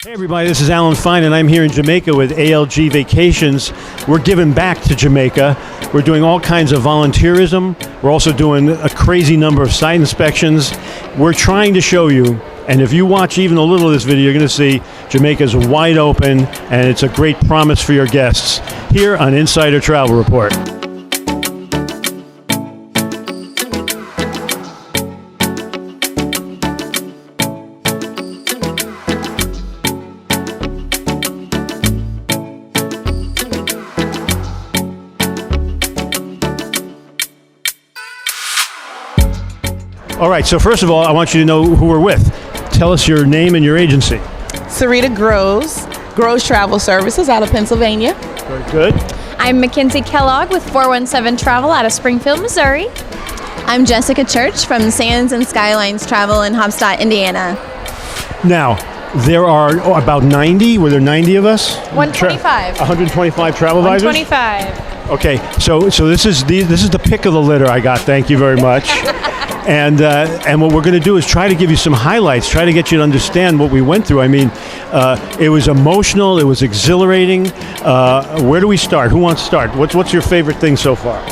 Hey everybody, this is Alan Fine and I'm here in Jamaica with ALG Vacations. We're giving back to Jamaica. We're doing all kinds of volunteerism. We're also doing a crazy number of site inspections. We're trying to show you, and if you watch even a little of this video, you're going to see Jamaica's wide open and it's a great promise for your guests here on Insider Travel Report. All right, so first of all, I want you to know who we're with. Tell us your name and your agency. Sarita Groves Travel Services out of Pennsylvania. Very good. I'm Mackenzie Kellogg with 417 Travel out of Springfield, Missouri. I'm Jessica Church from Sands and Skylines Travel in Hobstadt, Indiana. Now, there are about 90, were there 90 of us? 125. 125 travel advisors? 125. Okay, so this is the pick of the litter I got, thank you very much. And what we're going to do is try to give you some highlights, try to get you to understand what we went through. I mean, it was emotional, it was exhilarating. Where do we start? Who wants to start? What's your favorite thing so far?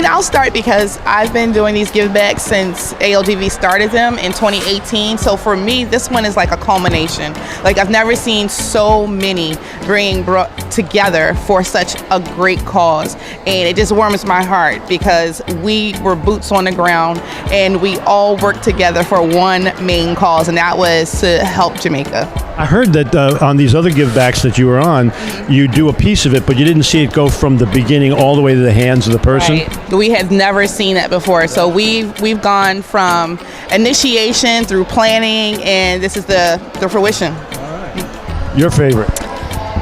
I'll start because I've been doing these give backs since ALGV started them in 2018. So for me, this one is like a culmination. Like I've never seen so many being brought together for such a great cause. And it just warms my heart because we were boots on the ground and we all worked together for one main cause, and that was to help Jamaica. I heard that on these other give backs that you were on, you do a piece of it, but you didn't see it go from the beginning all the way to the hands of the person. Right. We had never seen that before. So we've gone from initiation through planning, and this is the fruition. All right. Your favorite?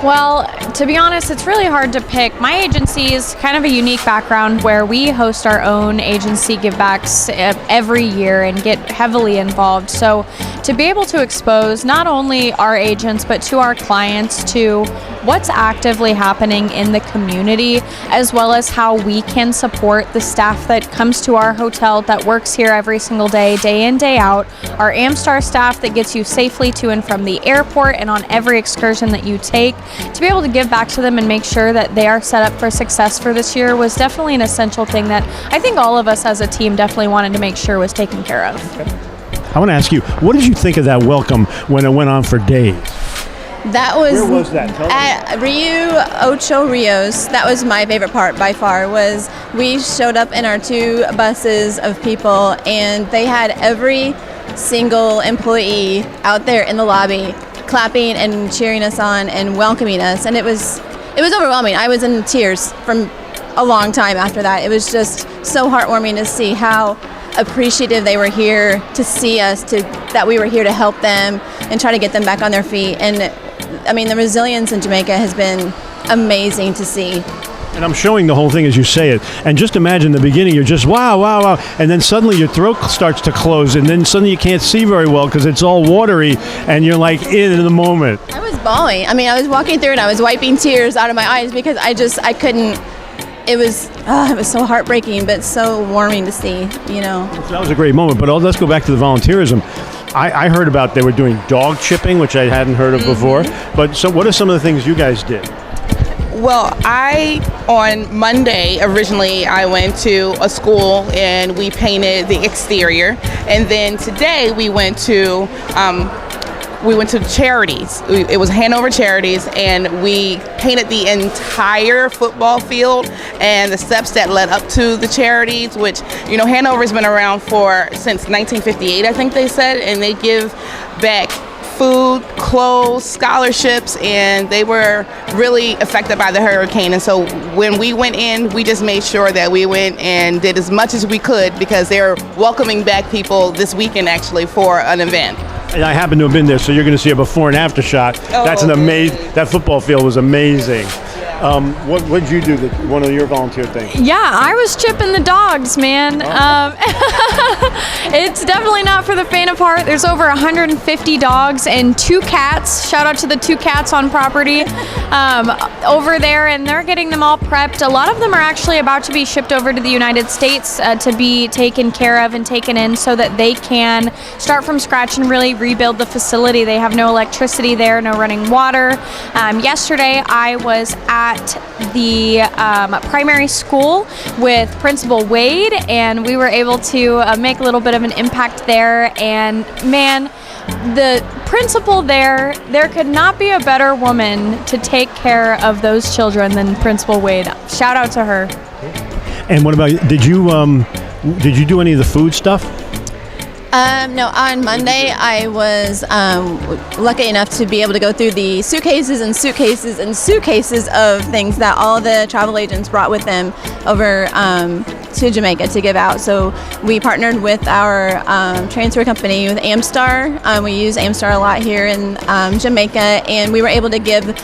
Well, to be honest, it's really hard to pick. My agency is kind of a unique background where we host our own agency givebacks every year and get heavily involved. So to be able to expose not only our agents but to our clients to what's actively happening in the community, as well as how we can support the staff that comes to our hotel that works here every single day in, day out, our Amstar staff that gets you safely to and from the airport and on every excursion that you take, to be able to give back to them and make sure that they are set up for success for this year was definitely an essential thing that I think all of us as a team definitely wanted to make sure was taken care of. Okay. I want to ask you, what did you think of that welcome when it went on for days? That was, where was that? At Rio Ocho Rios. That was my favorite part by far. Was we showed up in our two buses of people, and they had every single employee out there in the lobby clapping and cheering us on and welcoming us, and it was overwhelming. I was in tears from a long time after that. It was just so heartwarming to see how appreciative they were here to see us, that we were here to help them and try to get them back on their feet. And I mean, the resilience in Jamaica has been amazing to see. And I'm showing the whole thing as you say it. And just imagine the beginning, you're just wow, wow, wow. And then suddenly your throat starts to close, and then suddenly you can't see very well because it's all watery, and you're like in the moment. I was bawling. I mean, I was walking through and I was wiping tears out of my eyes because I couldn't. It was so heartbreaking, but so warming to see, you know. So that was a great moment, but let's go back to the volunteerism. I heard about they were doing dog chipping, which I hadn't heard of before. But so what are some of the things you guys did? Well, on Monday, originally, I went to a school and we painted the exterior. And then today we went to charities. It was Hanover Charities, and we painted the entire football field and the steps that led up to the charities, which, you know, Hanover's been around since 1958, I think they said, and they give back food, clothes, scholarships, and they were really affected by the hurricane. And so when we went in, we just made sure that we went and did as much as we could because they're welcoming back people this weekend actually for an event. And I happen to have been there, so you're going to see a before and after shot. That's an amazing. That football field was amazing. Yeah. What did you do? One of your volunteer things? Yeah, I was chipping the dogs, man. It's definitely not for the faint of heart. There's over 150 dogs and 2 cats. Shout out to the 2 cats on property over there, and they're getting them all prepped. A lot of them are actually about to be shipped over to the United States to be taken care of and taken in so that they can start from scratch and really rebuild the facility. They have no electricity there, no running water. Yesterday, I was at the primary school with Principal Wade, and we were able to make a little bit of an impact there. And man, the principal there could not be a better woman to take care of those children than Principal Wade. Shout out to her. And what about, did you do any of the food stuff? No, on Monday I was lucky enough to be able to go through the suitcases and suitcases and suitcases of things that all the travel agents brought with them over to Jamaica to give out. So we partnered with our transfer company, with Amstar. We use Amstar a lot here in Jamaica, and we were able to give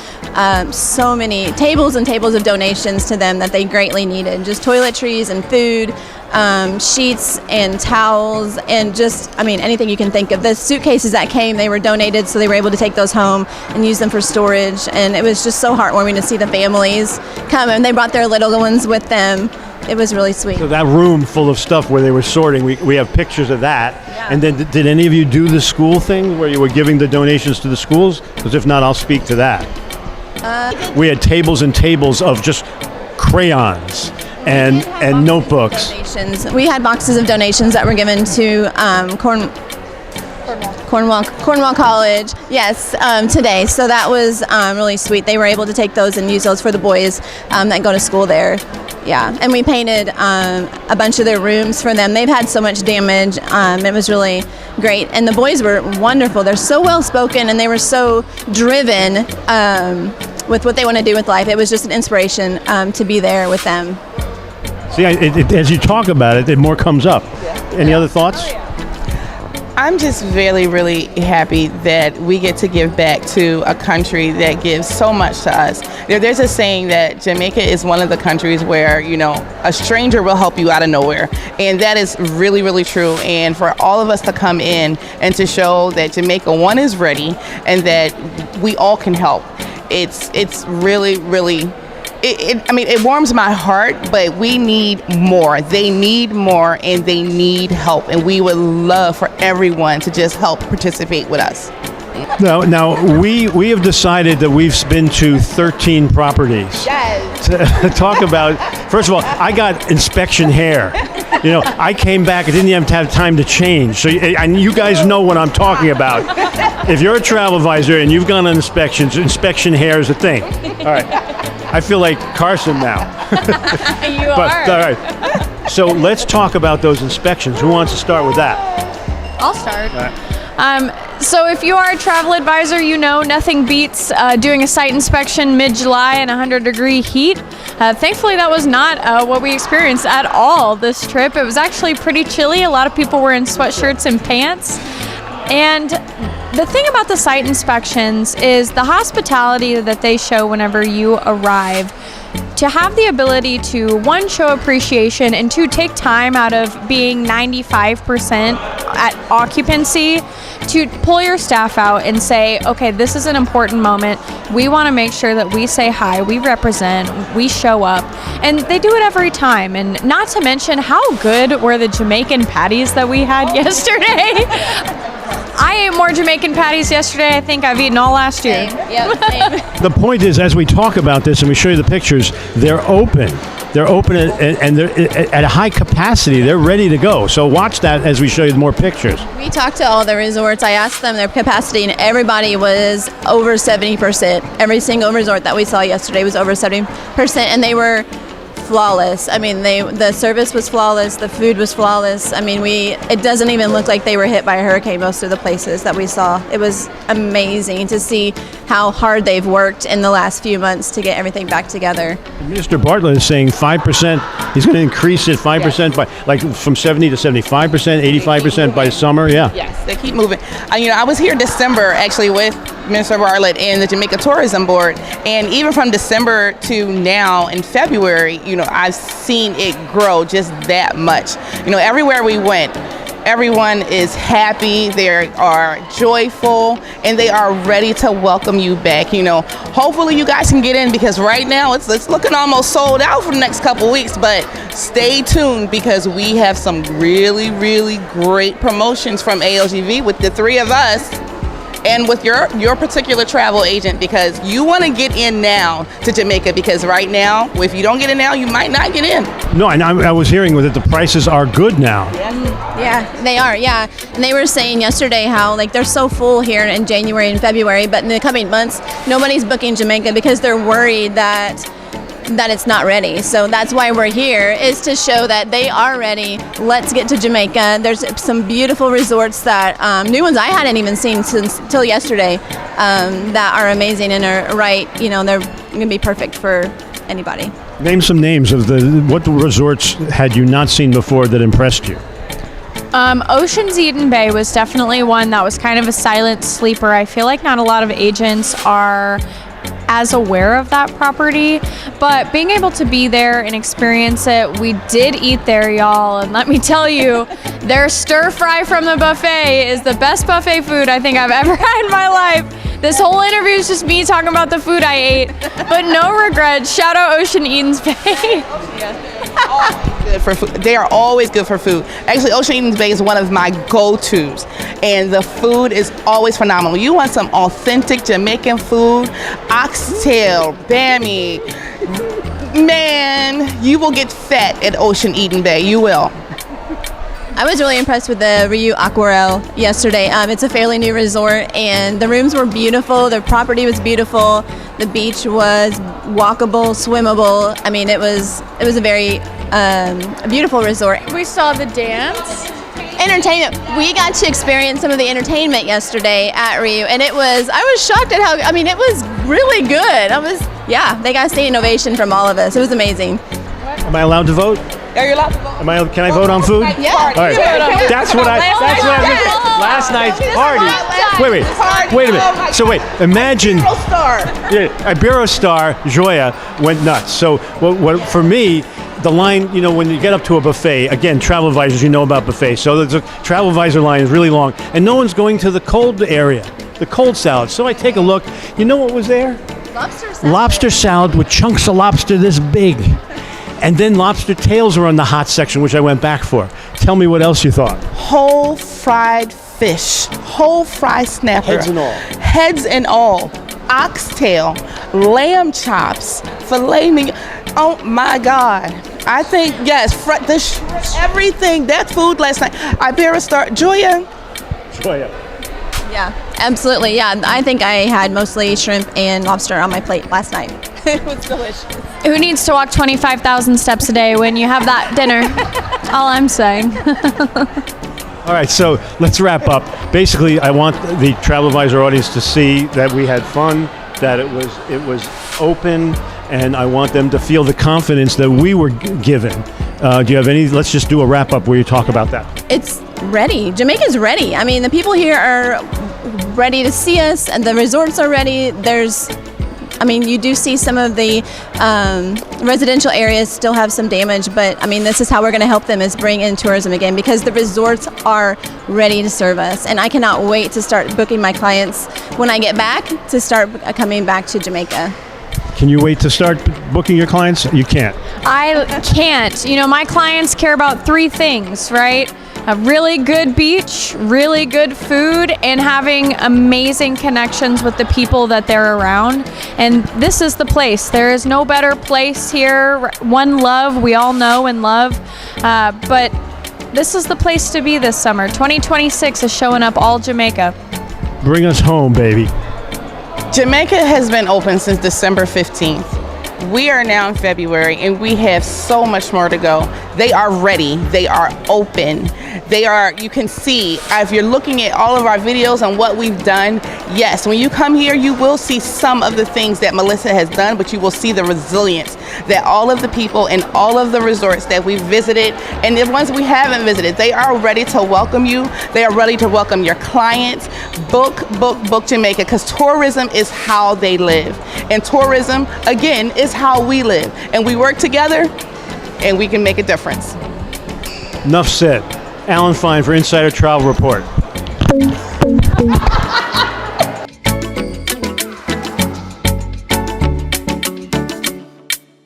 so many tables and tables of donations to them that they greatly needed. Just toiletries and food, sheets and towels, and just, I mean, anything you can think of. The suitcases that came, they were donated, so they were able to take those home and use them for storage. And it was just so heartwarming to see the families come, and they brought their little ones with them. It was really sweet. So that room full of stuff where they were sorting, we have pictures of that. Yeah. And then did any of you do the school thing where you were giving the donations to the schools? Because if not, I'll speak to that. We had tables and tables of just crayons and notebooks. Donations. We had boxes of donations that were given to Cornwall College, yes, today. So that was really sweet. They were able to take those and use those for the boys that go to school there. Yeah, and we painted a bunch of their rooms for them. They've had so much damage. It was really great. And the boys were wonderful. They're so well-spoken, and they were so driven with what they want to do with life. It was just an inspiration to be there with them. See, as you talk about it, more comes up. Yeah. Any other thoughts? Oh, yeah. I'm just really, really happy that we get to give back to a country that gives so much to us. There's a saying that Jamaica is one of the countries where, you know, a stranger will help you out of nowhere. And that is really, really true. And for all of us to come in and to show that Jamaica, one, is ready and that we all can help. It's really, really, it warms my heart, but we need more. They need more, and they need help, and we would love for everyone to just help participate with us. Now we have decided that we've been to 13 properties. Yes. To talk about, first of all, I got inspection hair. You know, I came back, I didn't even have time to change. So, and you guys know what I'm talking about. If you're a travel advisor and you've gone on inspections, inspection hair is a thing. All right. I feel like Carson now. You are. All right. So let's talk about those inspections. Who wants to start with that? I'll start. All right. So if you are a travel advisor, you know nothing beats doing a site inspection mid-July in 100-degree heat. Thankfully, that was not what we experienced at all this trip. It was actually pretty chilly. A lot of people were in sweatshirts and pants. And the thing about the site inspections is the hospitality that they show whenever you arrive. To have the ability to, one, show appreciation, and two, take time out of being 95% at occupancy to pull your staff out and say, okay, this is an important moment. We want to make sure that we say hi, we represent, we show up. And they do it every time. And not to mention how good were the Jamaican patties that we had yesterday. I ate more Jamaican patties yesterday, I think, I've eaten all last year. Yep. The point is, as we talk about this and we show you the pictures, they're open. They're open and they're at a high capacity. They're ready to go. So watch that as we show you more pictures. We talked to all the resorts. I asked them their capacity, and everybody was over 70%. Every single resort that we saw yesterday was over 70%, and they were flawless. I mean, the service was flawless, the food was flawless. I mean, it doesn't even look like they were hit by a hurricane, most of the places that we saw. It was amazing to see how hard they've worked in the last few months to get everything back together. Mr. Bartlett is saying 5%, he's going to increase it 5% by, like, from 70 to 75%, 85% by summer, yeah. Yes, they keep moving. I was here December, actually, with Minister Bartlett and the Jamaica Tourism Board. And even from December to now in February, I've seen it grow just that much. Everywhere we went, everyone is happy, they are joyful, and they are ready to welcome you back. Hopefully you guys can get in, because right now it's looking almost sold out for the next couple weeks, but stay tuned because we have some really, really great promotions from ALGV with the three of us and with your particular travel agent, because you want to get in now to Jamaica, because right now, if you don't get in now, you might not get in. No, and I was hearing that the prices are good now. Yeah, they are, yeah. And they were saying yesterday how they're so full here in January and February, but in the coming months, nobody's booking Jamaica because they're worried that it's not ready. So that's why we're here, is to show that they are ready. Let's get to Jamaica. There's some beautiful resorts that, new ones I hadn't even seen till yesterday, that are amazing and are right, they're going to be perfect for anybody. Name some names of what resorts had you not seen before that impressed you? Ocean's Eden Bay was definitely one that was kind of a silent sleeper. I feel like not a lot of agents are as aware of that property, but being able to be there and experience it, we did eat there, y'all, and let me tell you, their stir fry from the buffet is the best buffet food I think I've ever had in my life. This whole interview is just me talking about the food I ate, but no regrets. Shout out Ocean Eden's Bay. Good for food. They are always good for food. Actually, Ocean Eden's Bay is one of my go-tos, and the food is always phenomenal. You want some authentic Jamaican food, oxtail, bammy, man, you will get fat at Ocean Eden Bay. You will. I was really impressed with the Riu Aquarel yesterday. It's a fairly new resort, and the rooms were beautiful. The property was beautiful. The beach was walkable, swimmable. I mean, it was a very beautiful resort. We saw the dance. Entertainment. We got to experience some of the entertainment yesterday at Riu, and I was shocked at it was really good. They got standing ovation from all of us. It was amazing. Am I allowed to vote? Are you allowed to vote? Can I vote on food? Yeah. All right. That's what I missed. Last night's party. Wait a minute. So wait, imagine Iberostar Joya went nuts. So for me, the line, when you get up to a buffet, again, travel advisors, about buffets. So the travel advisor line is really long, and no one's going to the cold area, the cold salad. So I take a look. You know what was there? Lobster salad. Lobster salad with chunks of lobster this big. And then lobster tails were on the hot section, which I went back for. Tell me what else you thought. Whole fried fish, whole fried snapper. Heads and all. Heads and all. Oxtail, lamb chops, filet mignon. Oh my God. I think, yes, everything. That food last night. Iberostar, Joya. Yeah, absolutely. Yeah, I think I had mostly shrimp and lobster on my plate last night. It was delicious. Who needs to walk 25,000 steps a day when you have that dinner? All I'm saying. All right, so let's wrap up. Basically, I want the travel advisor audience to see that we had fun, that it was open, and I want them to feel the confidence that we were given. Do you have any? Let's just do a wrap up where you talk about that. It's ready. Jamaica's ready. I mean, the people here are ready to see us, and the resorts are ready. You do see some of the residential areas still have some damage, but this is how we're going to help them, is bring in tourism again, because the resorts are ready to serve us. And I cannot wait to start booking my clients when I get back, to start coming back to Jamaica. Can you wait to start booking your clients? You can't. I can't. My clients care about three things, right? A really good beach, really good food, and having amazing connections with the people that they're around. And this is the place. There is no better place here. One love, we all know and love. But this is the place to be this summer. 2026 is showing up all Jamaica. Bring us home, baby. Jamaica has been open since December 15th. We are now in February and we have so much more to go. They are ready. They are open. You can see, if you're looking at all of our videos and what we've done, yes, when you come here, you will see some of the things that Melissa has done, but you will see the resilience that all of the people in all of the resorts that we've visited and the ones we haven't visited, they are ready to welcome you. They are ready to welcome your clients. Book Jamaica, because tourism is how they live. And tourism, again, is how we live. And we work together and we can make a difference. Enough said. Alan Fine for Insider Travel Report.